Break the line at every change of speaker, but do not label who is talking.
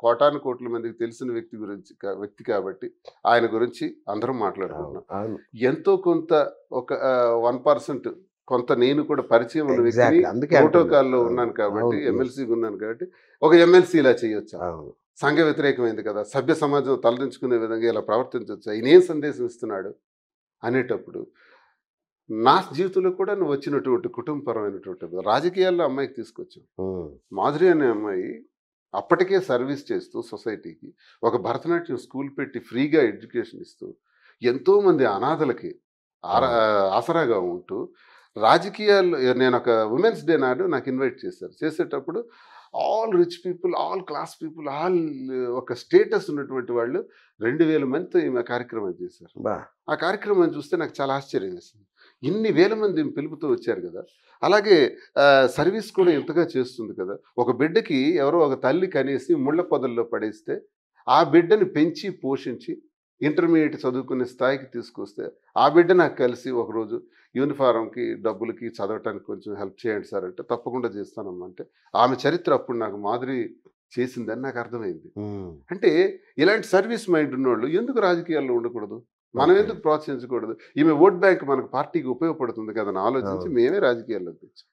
కోటాను కోట్ల మందికి తెలిసిన వ్యక్తి కాబట్టి ఆయన గురించి అందరం
అవును.
మాట్లాడుకుంటున్నాం.
అవును.
ఎంతో కొంత ఒక 1% కొంత నేను కూడా పరిచయం ఉన్న వ్యక్తిని
ఎగ్జాక్ట్‌లీ. అందుకే అంటున్నా.
ప్రోటోకాల్‌లో
అవును.
ఉన్నాను కాబట్టి,
అవును. యెస్.
ఎమ్మెల్సీగా ఉన్నాను కాబట్టి, ఒక ఎమ్మెల్సీ ఇలా చేయొచ్చా?
అవును.
సంఘ వ్యతిరేకమైంది కదా! సభ్య సమాజం తలదించుకునే విధంగా ఇలా ప్రవర్తించొచ్చా? ఈయనేం సందేశం ఇస్తున్నాడు? అనేటప్పుడు నా జీవితంలో కూడా నువ్వు వచ్చినటువంటి కుటుంబపరమైనటువంటి రాజకీయాల్లో అమ్మాయికి తీసుకొచ్చావు.
హ్మ్.
మాధురి అనే అమ్మాయి అప్పటికే సర్వీస్ చేస్తూ సొసైటీకి ఒక భరతనాట్యం స్కూల్ పెట్టి ఫ్రీగా ఎడ్యుకేషన్ ఇస్తూ ఎంతోమంది అనాథలకి
అవును.
ఆసరాగా ఉంటూ రాజకీయాల్లో నేను ఒక ఉమెన్స్ డే నాడు నాకు ఇన్వైట్ చేశారు. చేసేటప్పుడు all rich people, all class people, all ఒక స్టేటస్ ఉన్నటువంటి వాళ్ళు 2000 మందితో ఈమె కార్యక్రమం చేశారు.
అబ్బా!
ఆ కార్యక్రమాన్ని చూస్తే నాకు చాలా ఆశ్చర్యం వేసింది. ఇన్ని వేల మంది పిలుపుతో వచ్చారు కదా! అలాగే సర్వీస్ కూడా ఇంతగా చేస్తుంది కదా! ఒక బిడ్డకి ఎవరో ఒక తల్లి కనేసి ముళ్ళ పొదల్లో పడేస్తే, ఆ బిడ్డని పెంచి, పోషించి ఇంటర్మీడియేట్ చదువుకునే స్థాయికి తీసుకొస్తే, ఆ బిడ్డ నాకు కలిసి ఒకరోజు యూనిఫార్మ్‌కి, డబ్బులకి, చదవటానికి కొంచెం హెల్ప్ చేయండి సార్ అంటే, తప్పకుండా చేస్తానమ్మా అంటే, ఆమె చరిత్ర అప్పుడు నాకు మాధురి చేసిందని నాకు అర్థమైంది.
హ్మ్.
అంటే ఇలాంటి సర్వీస్ మైండ్ ఉన్నోళ్ళు ఎందుకు రాజకీయాల్లో ఉండకూడదు? మనం
ఓకే.
ఎందుకు ప్రోత్సహించకూడదు? ఈమె ఓట్ బ్యాంక్ మనకు పార్టీకి ఉపయోగపడుతుంది కదా! అని ఆలోచించి
అవును.
మేమే రాజకీయాల్లోకి తెచ్చాం.